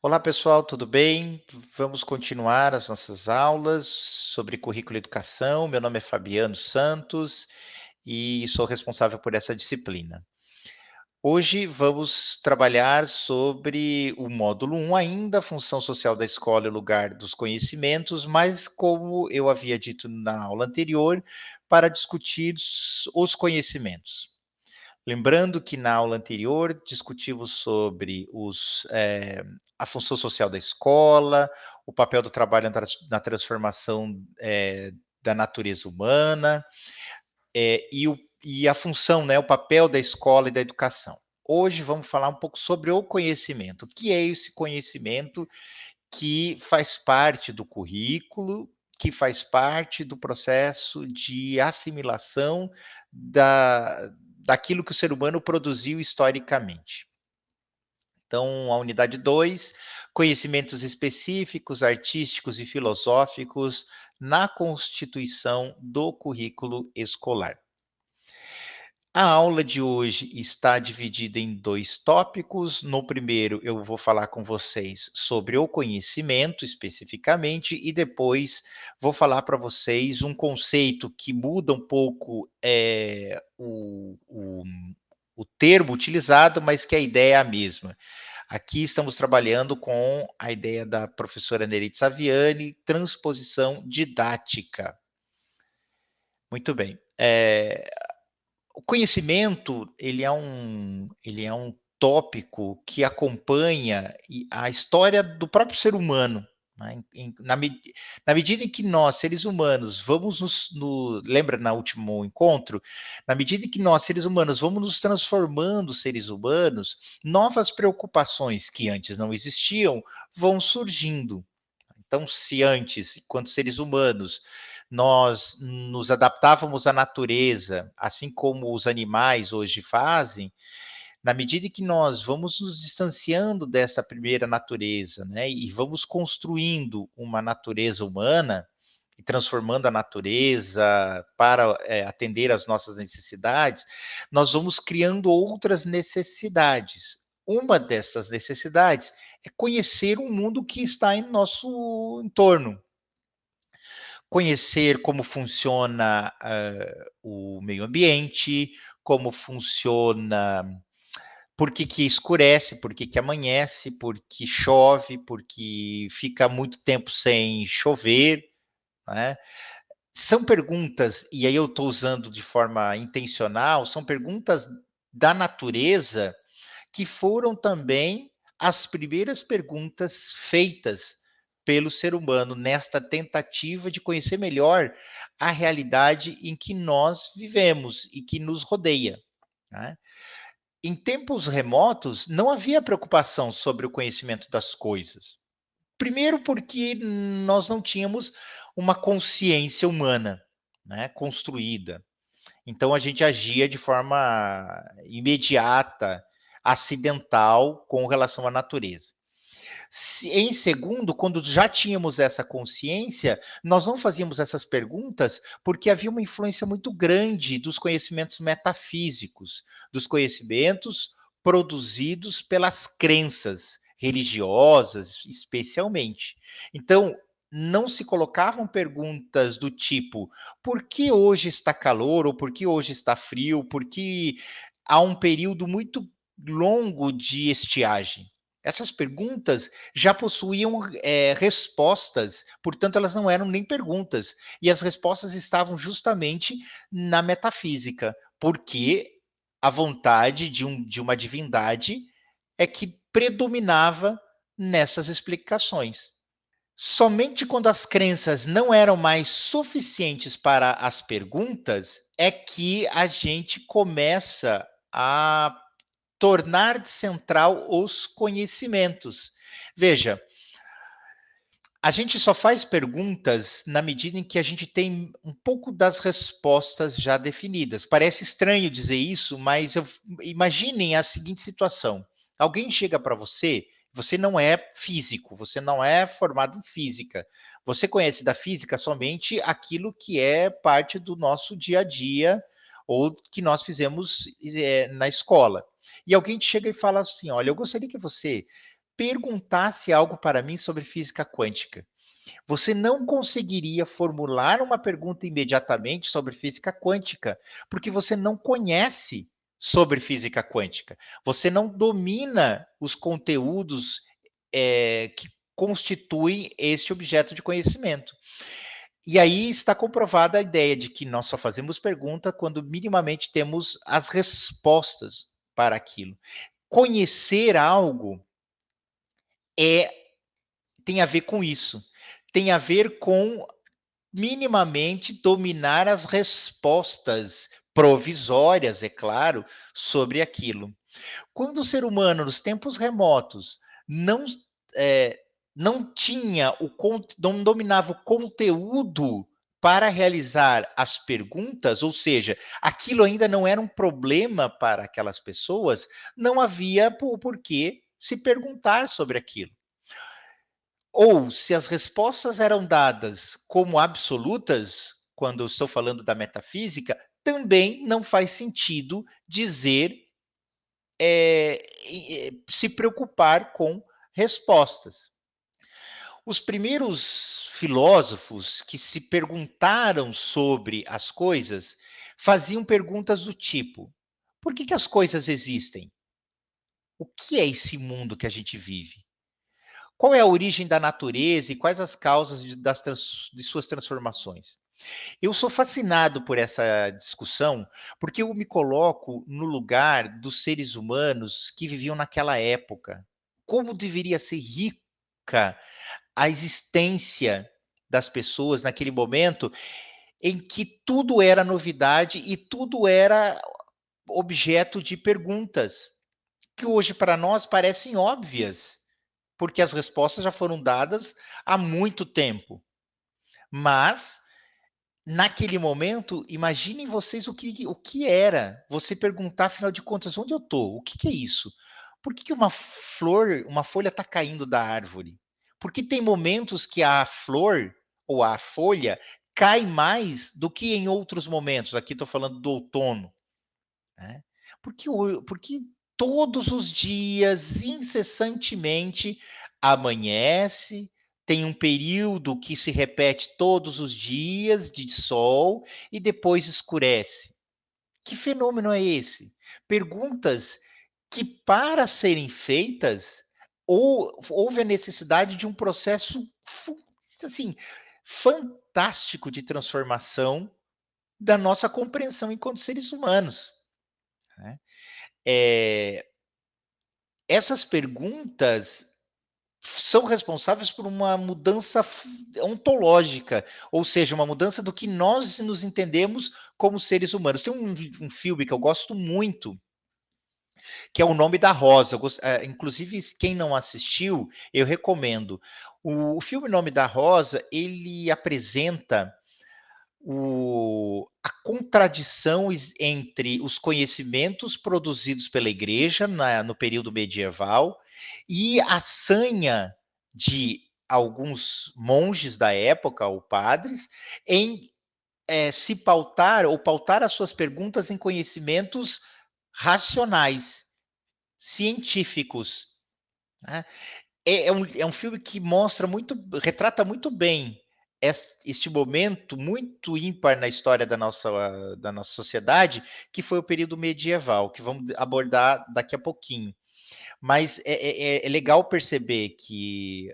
Olá pessoal, tudo bem? Vamos continuar as nossas aulas sobre currículo e educação. Meu nome é Fabiano Santos e sou responsável por essa disciplina. Hoje vamos trabalhar sobre o módulo 1, ainda a função social da escola e lugar dos conhecimentos, mas como eu havia dito na aula anterior, para discutir os conhecimentos. Lembrando que na aula anterior discutimos sobre a função social da escola, o papel do trabalho na transformação da natureza humana, e a função, né, o papel da escola e da educação. Hoje vamos falar um pouco sobre o conhecimento. O que é esse conhecimento que faz parte do currículo, que faz parte do processo de assimilação daquilo que o ser humano produziu historicamente. Então, a unidade 2, conhecimentos específicos, artísticos e filosóficos na constituição do currículo escolar. A aula de hoje está dividida em 2 tópicos. No primeiro, eu vou falar com vocês sobre o conhecimento especificamente, e depois vou falar para vocês um conceito que muda um pouco o termo utilizado, mas que a ideia é a mesma. Aqui estamos trabalhando com a ideia da professora Nerite Saviani, transposição didática. Muito bem. O conhecimento, ele é um tópico que acompanha a história do próprio ser humano, né? Na medida em que nós, seres humanos, lembra no último encontro? Na medida em que nós, seres humanos, vamos nos transformando seres humanos, novas preocupações que antes não existiam vão surgindo. Então, se antes, enquanto seres humanos, nós nos adaptávamos à natureza, assim como os animais hoje fazem, na medida que nós vamos nos distanciando dessa primeira natureza, né, e vamos construindo uma natureza humana e transformando a natureza para atender às nossas necessidades, nós vamos criando outras necessidades. Uma dessas necessidades é conhecer o mundo que está em nosso entorno, conhecer como funciona o meio ambiente, como funciona, por que, que escurece, por que, que amanhece, por que chove, por que fica muito tempo sem chover, né? São perguntas, e aí eu estou usando de forma intencional, são perguntas da natureza que foram também as primeiras perguntas feitas pelo ser humano nesta tentativa de conhecer melhor a realidade em que nós vivemos e que nos rodeia, né? Em tempos remotos, não havia preocupação sobre o conhecimento das coisas. Primeiro, porque nós não tínhamos uma consciência humana, né, construída. Então, a gente agia de forma imediata, acidental, com relação à natureza. Em segundo, quando já tínhamos essa consciência, nós não fazíamos essas perguntas porque havia uma influência muito grande dos conhecimentos metafísicos, dos conhecimentos produzidos pelas crenças religiosas, especialmente. Então, não se colocavam perguntas do tipo: por que hoje está calor, ou por que hoje está frio, por que há um período muito longo de estiagem. Essas perguntas já possuíam respostas, portanto, elas não eram nem perguntas. E as respostas estavam justamente na metafísica, porque a vontade de uma divindade é que predominava nessas explicações. Somente quando as crenças não eram mais suficientes para as perguntas é que a gente começa a tornar central os conhecimentos. Veja, a gente só faz perguntas na medida em que a gente tem um pouco das respostas já definidas. Parece estranho dizer isso, mas imaginem a seguinte situação: alguém chega para você, você não é físico, você não é formado em física, você conhece da física somente aquilo que é parte do nosso dia a dia ou que nós fizemos na escola. E alguém te chega e fala assim: olha, eu gostaria que você perguntasse algo para mim sobre física quântica. Você não conseguiria formular uma pergunta imediatamente sobre física quântica, porque você não conhece sobre física quântica. Você não domina os conteúdos que constituem este objeto de conhecimento. E aí está comprovada a ideia de que nós só fazemos pergunta quando minimamente temos as respostas para aquilo. Conhecer algo é tem a ver com isso. Tem a ver com minimamente dominar as respostas provisórias, é claro, sobre aquilo. Quando o ser humano, nos tempos remotos, não, é, não tinha não dominava o conteúdo para realizar as perguntas, ou seja, aquilo ainda não era um problema para aquelas pessoas, não havia o porquê se perguntar sobre aquilo. Ou se as respostas eram dadas como absolutas, quando eu estou falando da metafísica, também não faz sentido dizer se preocupar com respostas. Os primeiros filósofos que se perguntaram sobre as coisas faziam perguntas do tipo: por que as coisas existem? O que é esse mundo que a gente vive? Qual é a origem da natureza e quais as causas de suas transformações? Eu sou fascinado por essa discussão, porque eu me coloco no lugar dos seres humanos que viviam naquela época. Como deveria ser rica a existência das pessoas naquele momento em que tudo era novidade e tudo era objeto de perguntas, que hoje para nós parecem óbvias, porque as respostas já foram dadas há muito tempo. Mas naquele momento, imaginem vocês o que era você perguntar, afinal de contas, onde eu estou? O que é isso? Por que uma flor, uma folha está caindo da árvore? Por que tem momentos que a flor ou a folha cai mais do que em outros momentos? Aqui estou falando do outono. Né? Porque todos os dias, incessantemente, amanhece, tem um período que se repete todos os dias de sol e depois escurece. Que fenômeno é esse? Perguntas que, para serem feitas, houve a necessidade de um processo assim, fantástico de transformação da nossa compreensão enquanto seres humanos. Né? Essas perguntas são responsáveis por uma mudança ontológica, ou seja, uma mudança do que nós nos entendemos como seres humanos. Tem um filme que eu gosto muito, que é O Nome da Rosa. Inclusive, quem não assistiu, eu recomendo. O filme Nome da Rosa, ele apresenta a contradição entre os conhecimentos produzidos pela igreja no período medieval e a sanha de alguns monges da época, ou padres, em se pautar ou pautar as suas perguntas em conhecimentos racionais, científicos. Né? É um filme que retrata muito bem este momento muito ímpar na história da nossa sociedade, que foi o período medieval, que vamos abordar daqui a pouquinho. Mas é legal perceber que,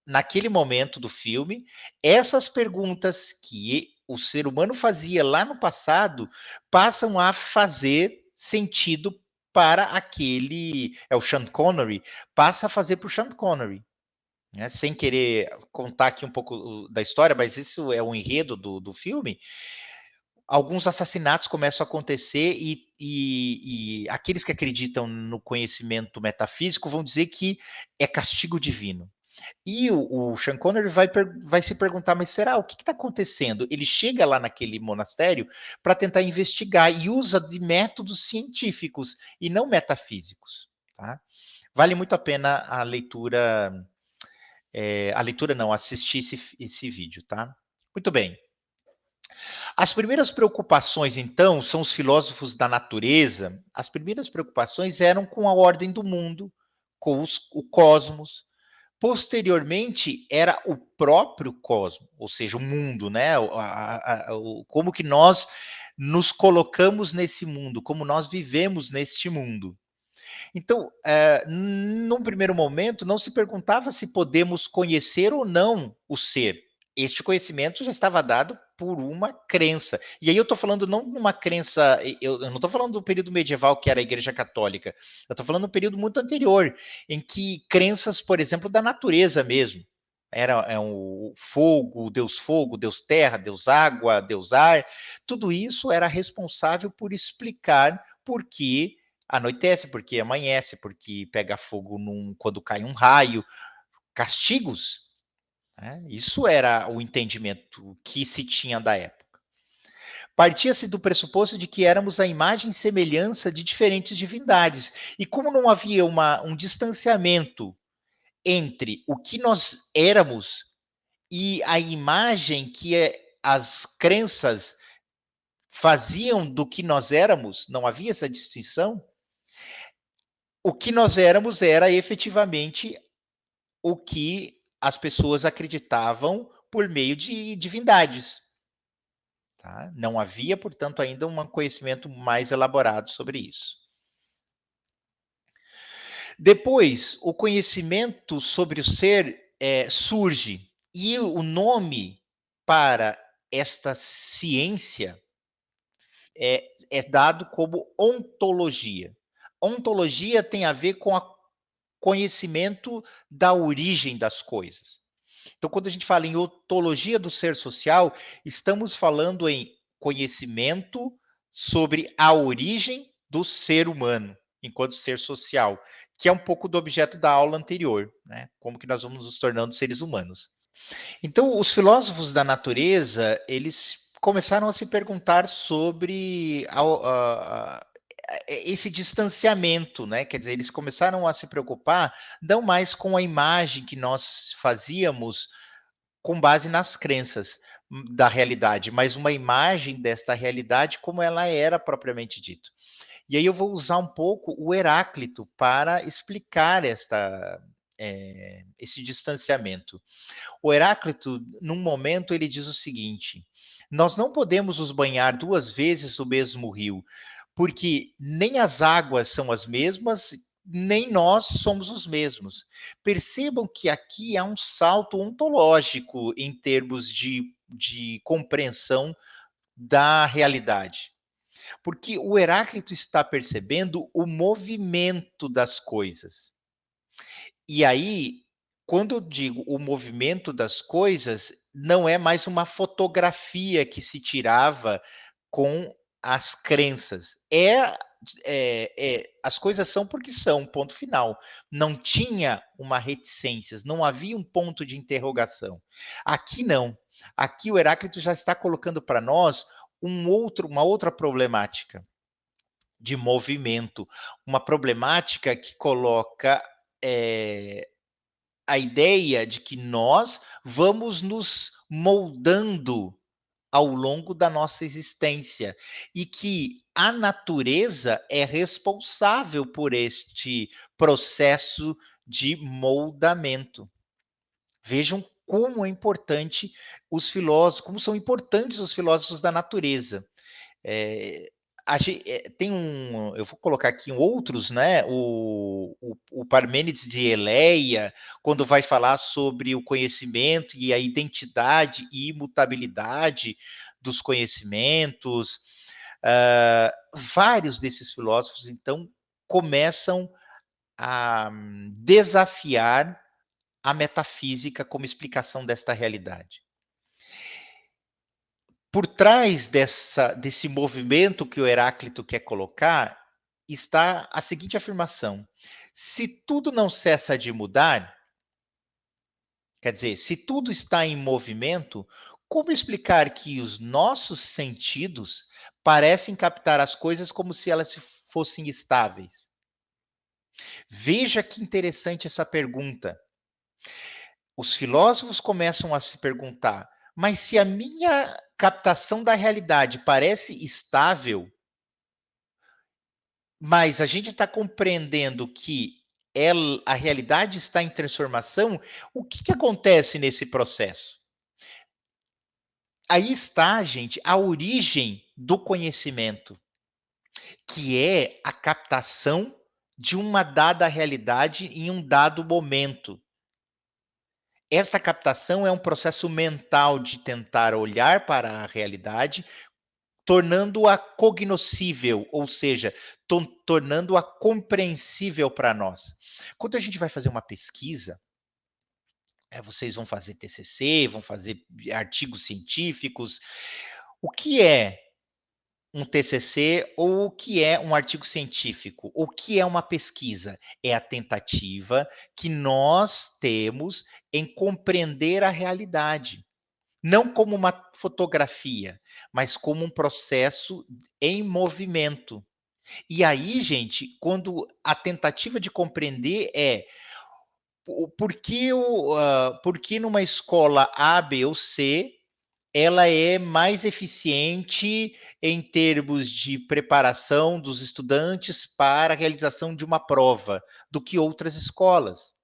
naquele momento do filme, essas perguntas que o ser humano fazia lá no passado passam a fazer sentido para aquele. É o Sean Connery, passa a fazer para o Sean Connery. Né? Sem querer contar aqui um pouco da história, mas isso é um enredo do filme. Alguns assassinatos começam a acontecer e aqueles que acreditam no conhecimento metafísico vão dizer que é castigo divino. E o Sean Connery vai se perguntar, mas será? O que está acontecendo? Ele chega lá naquele monastério para tentar investigar e usa de métodos científicos e não metafísicos. Tá? Vale muito a pena a leitura não, assistir esse vídeo, tá? Muito bem. As primeiras preocupações, então, são os filósofos da natureza. As primeiras preocupações eram com a ordem do mundo, com o cosmos. Posteriormente, era o próprio cosmos, ou seja, o mundo, né? Como que nós nos colocamos nesse mundo, como nós vivemos neste mundo. Então, num primeiro momento, não se perguntava se podemos conhecer ou não o ser. Este conhecimento já estava dado por uma crença. E aí eu estou falando não uma crença, eu não estou falando do período medieval, que era a Igreja Católica. Eu estou falando do período muito anterior, em que crenças, por exemplo, da natureza mesmo. Era o fogo, Deus terra, Deus água, Deus ar. Tudo isso era responsável por explicar por que anoitece, porque amanhece, porque pega fogo quando cai um raio, castigos. Né? Isso era o entendimento que se tinha da época. Partia-se do pressuposto de que éramos a imagem e semelhança de diferentes divindades. E como não havia um distanciamento entre o que nós éramos e a imagem que as crenças faziam do que nós éramos, não havia essa distinção, o que nós éramos era efetivamente o que as pessoas acreditavam por meio de divindades. Tá? Não havia, portanto, ainda um conhecimento mais elaborado sobre isso. Depois, o conhecimento sobre o ser surge, e o nome para esta ciência é dado como ontologia. Ontologia tem a ver com o conhecimento da origem das coisas. Então, quando a gente fala em ontologia do ser social, estamos falando em conhecimento sobre a origem do ser humano, enquanto ser social, que é um pouco do objeto da aula anterior, né? Como que nós vamos nos tornando seres humanos. Então, os filósofos da natureza, eles começaram a se perguntar sobre esse distanciamento, né? Quer dizer, eles começaram a se preocupar não mais com a imagem que nós fazíamos com base nas crenças da realidade, mas uma imagem desta realidade como ela era propriamente dito. E aí eu vou usar um pouco o Heráclito para explicar esse distanciamento. O Heráclito, num momento, ele diz o seguinte: nós não podemos nos banhar duas vezes no mesmo rio, porque nem as águas são as mesmas, nem nós somos os mesmos. Percebam que aqui há um salto ontológico em termos de compreensão da realidade. Porque o Heráclito está percebendo o movimento das coisas. E aí, quando eu digo o movimento das coisas, não é mais uma fotografia que se tirava com as crenças. As coisas são porque são, ponto final. Não tinha uma reticência, não havia um ponto de interrogação. Aqui não. Aqui o Heráclito já está colocando para nós uma outra problemática de movimento, uma problemática que coloca a ideia de que nós vamos nos moldando ao longo da nossa existência e que a natureza é responsável por este processo de moldamento. Vejam como é importante como são importantes os filósofos da natureza. Tem eu vou colocar aqui outros, né? O Parmênides de Eleia, quando vai falar sobre o conhecimento e a identidade e imutabilidade dos conhecimentos. Vários desses filósofos, então, começam a desafiar a metafísica como explicação desta realidade. Por trás desse movimento que o Heráclito quer colocar, está a seguinte afirmação: se tudo não cessa de mudar, quer dizer, se tudo está em movimento, como explicar que os nossos sentidos parecem captar as coisas como se elas fossem estáveis? Veja que interessante essa pergunta. Os filósofos começam a se perguntar: mas se a minha captação da realidade parece estável, mas a gente está compreendendo que a realidade está em transformação, o que acontece nesse processo? Aí está, gente, a origem do conhecimento, que é a captação de uma dada realidade em um dado momento. Esta captação é um processo mental de tentar olhar para a realidade, tornando-a cognoscível, ou seja, tornando-a compreensível para nós. Quando a gente vai fazer uma pesquisa, vocês vão fazer TCC, vão fazer artigos científicos. O que é um TCC ou o que é um artigo científico? O que é uma pesquisa? É a tentativa que nós temos em compreender a realidade. Não como uma fotografia, mas como um processo em movimento. E aí, gente, quando a tentativa de compreender por que numa escola A, B ou C ela é mais eficiente em termos de preparação dos estudantes para a realização de uma prova do que outras escolas.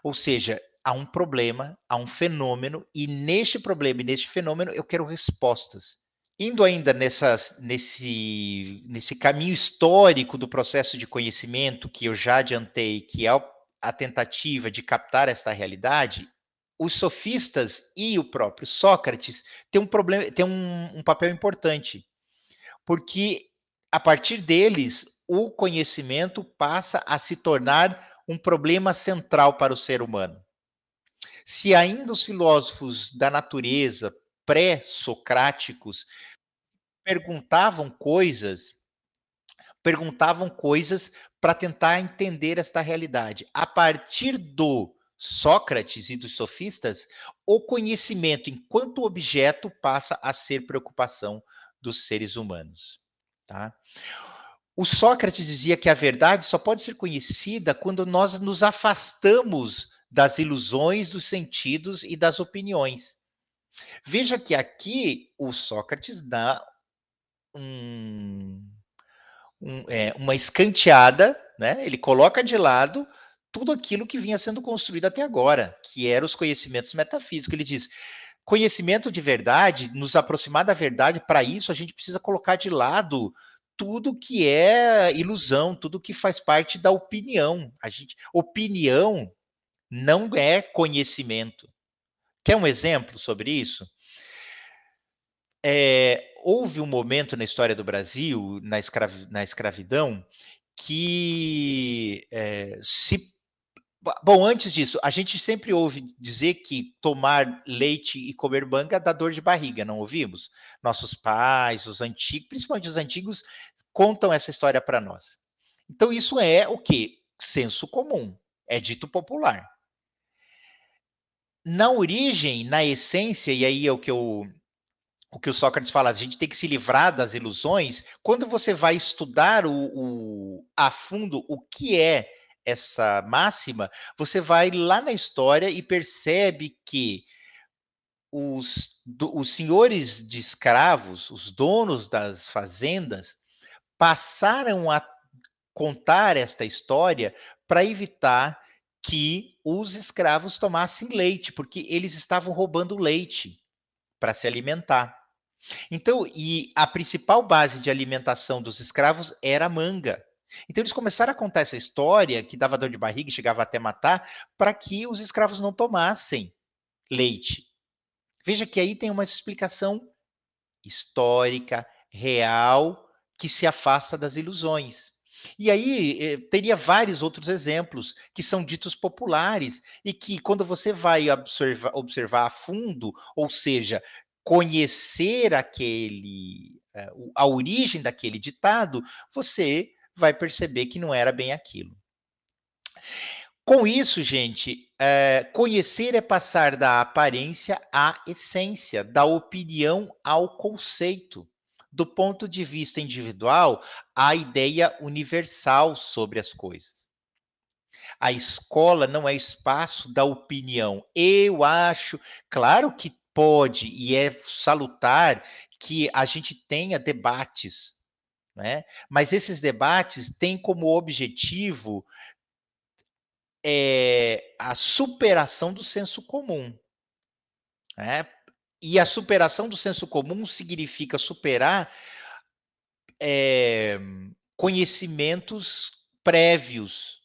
Ou seja, há um problema, há um fenômeno, e neste problema e neste fenômeno eu quero respostas. Indo ainda nesse caminho histórico do processo de conhecimento que eu já adiantei, que é a tentativa de captar esta realidade, os sofistas e o próprio Sócrates têm um papel importante, porque a partir deles o conhecimento passa a se tornar um problema central para o ser humano. Se ainda os filósofos da natureza pré-socráticos perguntavam coisas para tentar entender esta realidade. A partir do Sócrates e dos sofistas, o conhecimento enquanto objeto passa a ser preocupação dos seres humanos. Tá? O Sócrates dizia que a verdade só pode ser conhecida quando nós nos afastamos das ilusões, dos sentidos e das opiniões. Veja que aqui o Sócrates dá uma escanteada, né? Ele coloca de lado tudo aquilo que vinha sendo construído até agora, que eram os conhecimentos metafísicos. Ele diz: conhecimento de verdade, nos aproximar da verdade, para isso a gente precisa colocar de lado tudo que é ilusão, tudo que faz parte da opinião. Opinião não é conhecimento. Quer um exemplo sobre isso? Houve um momento na história do Brasil, na escravidão, que se. Bom, antes disso, a gente sempre ouve dizer que tomar leite e comer manga dá dor de barriga, não ouvimos? Nossos pais, os antigos, principalmente os antigos, contam essa história para nós. Então, isso é o quê? Senso comum, é dito popular. Na origem, na essência, e aí é o que o Sócrates fala, a gente tem que se livrar das ilusões. Quando você vai estudar a fundo o que é essa máxima, você vai lá na história e percebe que os senhores de escravos, os donos das fazendas, passaram a contar esta história para evitar que os escravos tomassem leite, porque eles estavam roubando leite para se alimentar. Então, e a principal base de alimentação dos escravos era a manga. Então, eles começaram a contar essa história, que dava dor de barriga e chegava até matar, para que os escravos não tomassem leite. Veja que aí tem uma explicação histórica, real, que se afasta das ilusões. E aí teria vários outros exemplos que são ditos populares e que, quando você vai observar a fundo, ou seja, conhecer a origem daquele ditado, você vai perceber que não era bem aquilo. Com isso, gente, conhecer é passar da aparência à essência, da opinião ao conceito. Do ponto de vista individual, a ideia universal sobre as coisas. A escola não é espaço da opinião. Eu acho, claro que pode e é salutar que a gente tenha debates, né? Mas esses debates têm como objetivo é a superação do senso comum, né? E a superação do senso comum significa superar é, conhecimentos prévios,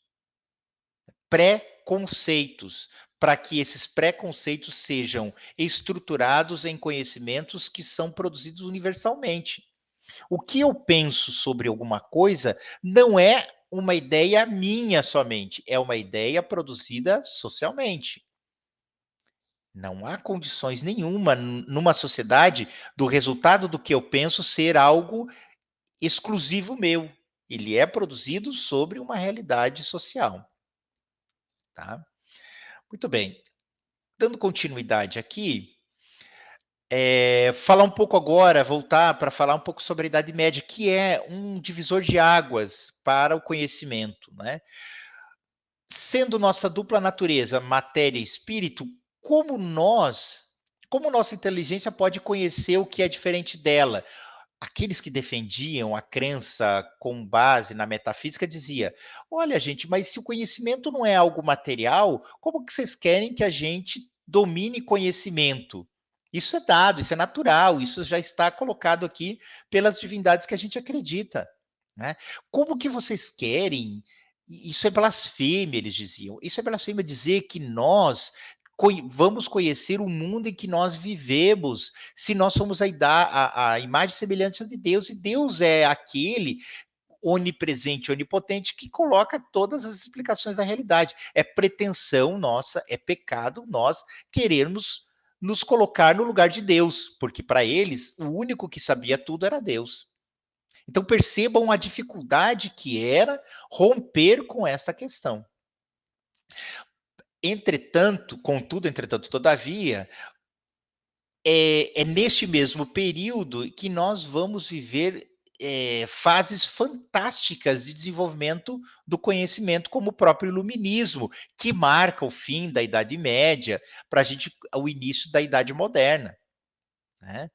pré-conceitos, para que esses pré-conceitos sejam estruturados em conhecimentos que são produzidos universalmente. O que eu penso sobre alguma coisa não é uma ideia minha somente, é uma ideia produzida socialmente. Não há condições nenhuma numa sociedade do resultado do que eu penso ser algo exclusivo meu. Ele é produzido sobre uma realidade social. Tá? Muito bem. Dando continuidade aqui, falar um pouco agora, voltar para falar um pouco sobre a Idade Média, que é um divisor de águas para o conhecimento, né? Sendo nossa dupla natureza, matéria e espírito, como como nossa inteligência pode conhecer o que é diferente dela? Aqueles que defendiam a crença com base na metafísica dizia: olha, gente, mas se o conhecimento não é algo material, como que vocês querem que a gente domine conhecimento? Isso é dado, isso é natural, isso já está colocado aqui pelas divindades que a gente acredita, né? Como que vocês querem? Isso é blasfêmia, eles diziam. Isso é blasfêmia dizer que nós vamos conhecer o mundo em que nós vivemos, se nós somos a imagem e semelhança de Deus, e Deus é aquele onipresente, onipotente, que coloca todas as explicações da realidade. É pretensão nossa, é pecado nós querermos nos colocar no lugar de Deus, porque para eles, o único que sabia tudo era Deus. Então percebam a dificuldade que era romper com essa questão. Entretanto, contudo, entretanto, todavia, é neste mesmo período que nós vamos viver fases fantásticas de desenvolvimento do conhecimento, como o próprio iluminismo, que marca o fim da Idade Média para a gente o início da Idade Moderna. Né?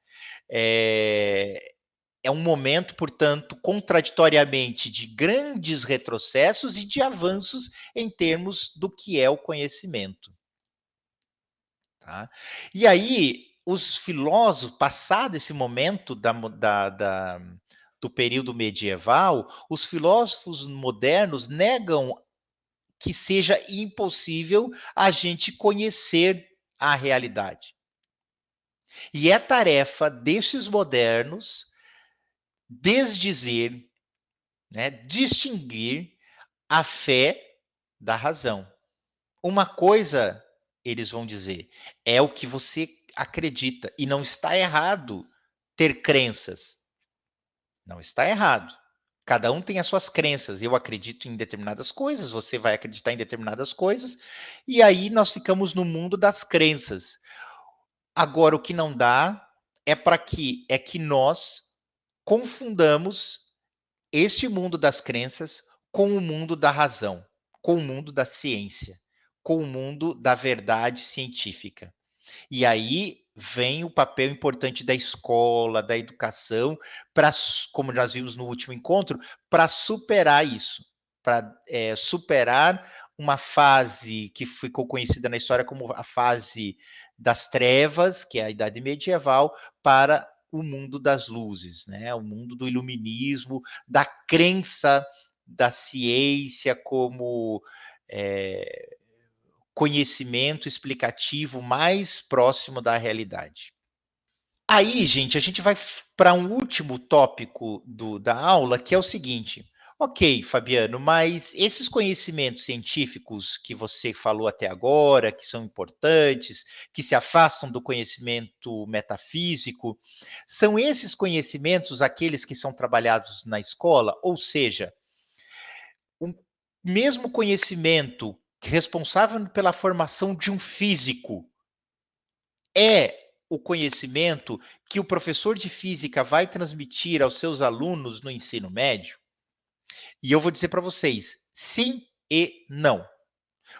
É, é um momento, portanto, contraditoriamente de grandes retrocessos e de avanços em termos do que é o conhecimento. Tá? E aí, os filósofos, passado esse momento do período medieval, os filósofos modernos negam que seja impossível a gente conhecer a realidade. E é tarefa destes modernos desdizer, né, distinguir a fé da razão. Uma coisa, eles vão dizer, é o que você acredita. E não está errado ter crenças. Não está errado. Cada um tem as suas crenças. Eu acredito em determinadas coisas, você vai acreditar em determinadas coisas, e aí nós ficamos no mundo das crenças. Agora, o que não dá é que nós confundamos este mundo das crenças com o mundo da razão, com o mundo da ciência, com o mundo da verdade científica. E aí vem o papel importante da escola, da educação, para, como nós vimos no último encontro, para superar isso, para superar uma fase que ficou conhecida na história como a fase das trevas, que é a Idade Medieval, para o mundo das luzes, né? O mundo do iluminismo, da crença da ciência como conhecimento explicativo mais próximo da realidade. Aí, gente, a gente vai para um último tópico da aula, que é o seguinte. Ok, Fabiano, mas esses conhecimentos científicos que você falou até agora, que são importantes, que se afastam do conhecimento metafísico, são esses conhecimentos aqueles que são trabalhados na escola? Ou seja, o mesmo conhecimento responsável pela formação de um físico é o conhecimento que o professor de física vai transmitir aos seus alunos no ensino médio? E eu vou dizer para vocês, sim e não.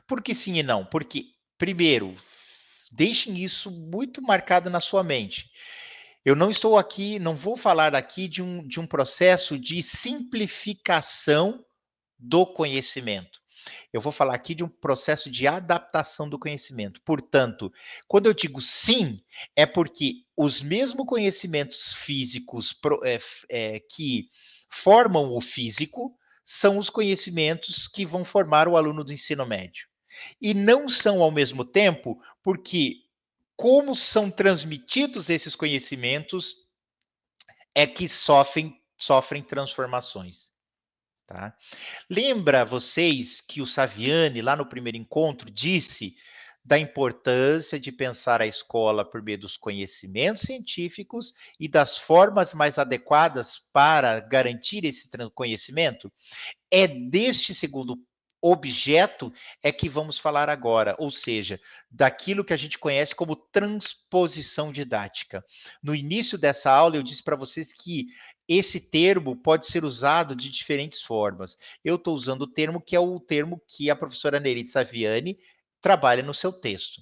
Por que sim e não? Porque, primeiro, deixem isso muito marcado na sua mente. Eu não estou aqui, não vou falar aqui de um processo de simplificação do conhecimento. Eu vou falar aqui de um processo de adaptação do conhecimento. Portanto, quando eu digo sim, é porque os mesmos conhecimentos físicos que formam o físico são os conhecimentos que vão formar o aluno do ensino médio. E não são ao mesmo tempo, porque como são transmitidos esses conhecimentos é que sofrem transformações. Tá? Lembra vocês que o Saviani, lá no primeiro encontro, disse da importância de pensar a escola por meio dos conhecimentos científicos e das formas mais adequadas para garantir esse conhecimento? É deste segundo objeto é que vamos falar agora, ou seja, daquilo que a gente conhece como transposição didática. No início dessa aula, eu disse para vocês que esse termo pode ser usado de diferentes formas. Eu estou usando o termo que é o termo que a professora Nerite Saviani trabalha no seu texto.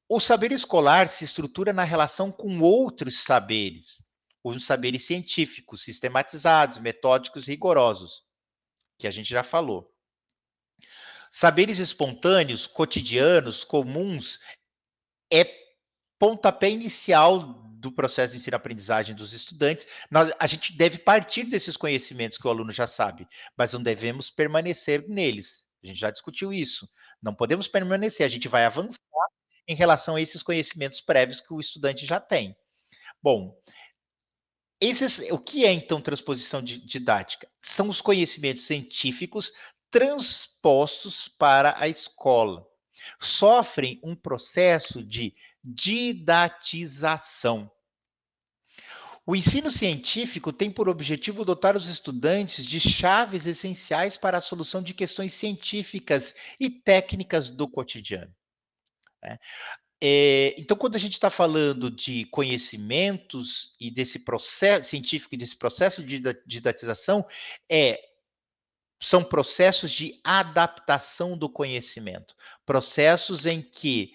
O saber escolar se estrutura na relação com outros saberes, os saberes científicos, sistematizados, metódicos e rigorosos, que a gente já falou. Saberes espontâneos, cotidianos, comuns, é pontapé inicial do processo de ensino-aprendizagem dos estudantes. A gente deve partir desses conhecimentos que o aluno já sabe, mas não devemos permanecer neles. A gente já discutiu isso. Não podemos permanecer, a gente vai avançar em relação a esses conhecimentos prévios que o estudante já tem. Bom, o que é então transposição didática? São os conhecimentos científicos transpostos para a escola. Sofrem um processo de didatização. O ensino científico tem por objetivo dotar os estudantes de chaves essenciais para a solução de questões científicas e técnicas do cotidiano. Então, quando a gente está falando de conhecimentos e desse processo científico e desse processo de didatização, são processos de adaptação do conhecimento, processos em que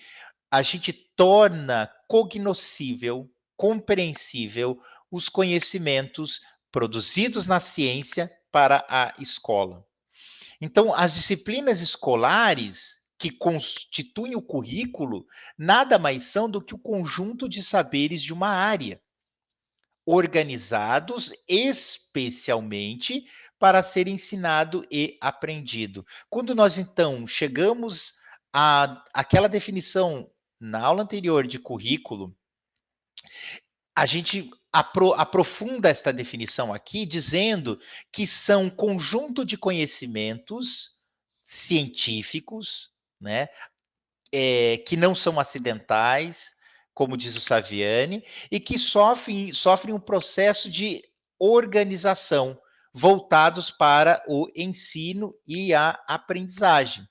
a gente torna cognoscível, compreensível os conhecimentos produzidos na ciência para a escola. Então, as disciplinas escolares que constituem o currículo nada mais são do que o conjunto de saberes de uma área, organizados especialmente para ser ensinado e aprendido. Quando nós, então, chegamos àquela definição na aula anterior de currículo, a gente aprofunda esta definição aqui, dizendo que são conjunto de conhecimentos científicos, né, que não são acidentais, como diz o Saviani, e que sofrem um processo de organização, voltados para o ensino e a aprendizagem.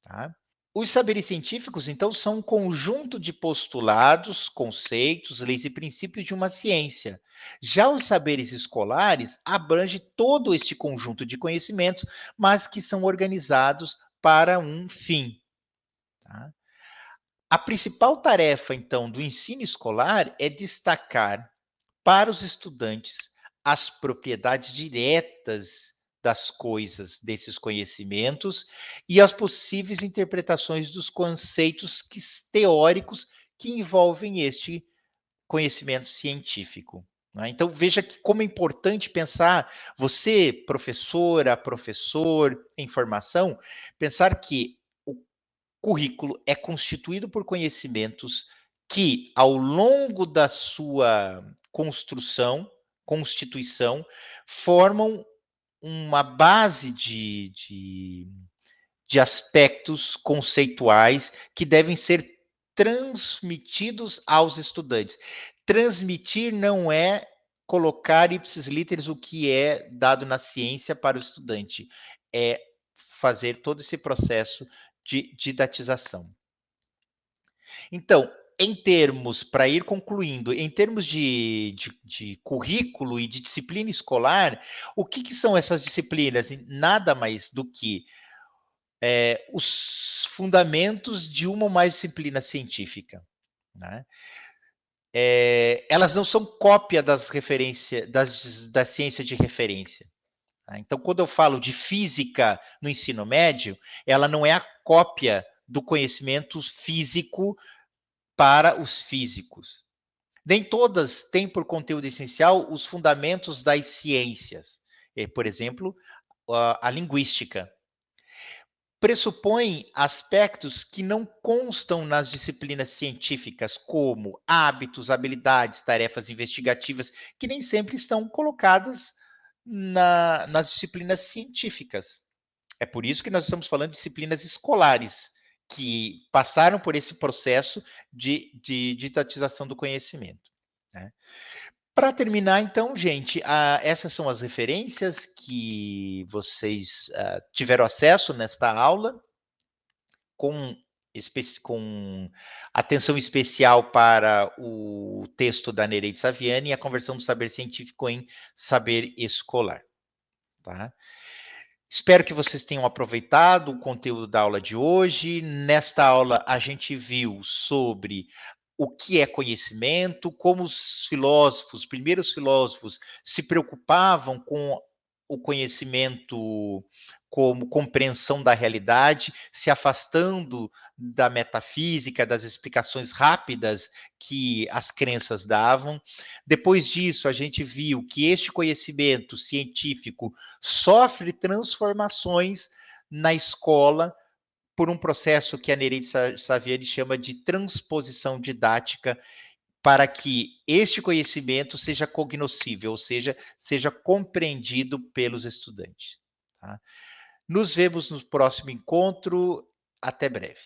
Tá? Os saberes científicos, então, são um conjunto de postulados, conceitos, leis e princípios de uma ciência. Já os saberes escolares abrangem todo este conjunto de conhecimentos, mas que são organizados para um fim. Tá? A principal tarefa, então, do ensino escolar é destacar para os estudantes as propriedades diretas das coisas, desses conhecimentos, e as possíveis interpretações dos conceitos teóricos que envolvem este conhecimento científico. Né? Então, veja que como é importante pensar, você, professora, professor em formação, pensar que currículo é constituído por conhecimentos que, ao longo da sua constituição, formam uma base de aspectos conceituais que devem ser transmitidos aos estudantes. Transmitir não é colocar ipsis literis o que é dado na ciência para o estudante, é fazer todo esse processo de didatização. Então, para ir concluindo, em termos de currículo e de disciplina escolar, o que são essas disciplinas? Nada mais do que os fundamentos de uma ou mais disciplina científica. Né? Elas não são cópia das referências, da ciência de referência. Tá? Então, quando eu falo de física no ensino médio, ela não é a cópia do conhecimento físico para os físicos. Nem todas têm por conteúdo essencial os fundamentos das ciências. Por exemplo, a linguística pressupõe aspectos que não constam nas disciplinas científicas, como hábitos, habilidades, tarefas investigativas, que nem sempre estão colocadas nas disciplinas científicas. É por isso que nós estamos falando de disciplinas escolares, que passaram por esse processo de didatização do conhecimento. Né? Para terminar, então, gente, essas são as referências que vocês tiveram acesso nesta aula, com, com atenção especial para o texto da Nereide Saviani e a conversão do saber científico em saber escolar. Tá? Espero que vocês tenham aproveitado o conteúdo da aula de hoje. Nesta aula, a gente viu sobre o que é conhecimento, como os filósofos, os primeiros filósofos, se preocupavam com o conhecimento como compreensão da realidade, se afastando da metafísica, das explicações rápidas que as crenças davam. Depois disso, a gente viu que este conhecimento científico sofre transformações na escola por um processo que a Nereide Saviani chama de transposição didática, para que este conhecimento seja cognoscível, ou seja, seja compreendido pelos estudantes. Tá? Nos vemos no próximo encontro. Até breve.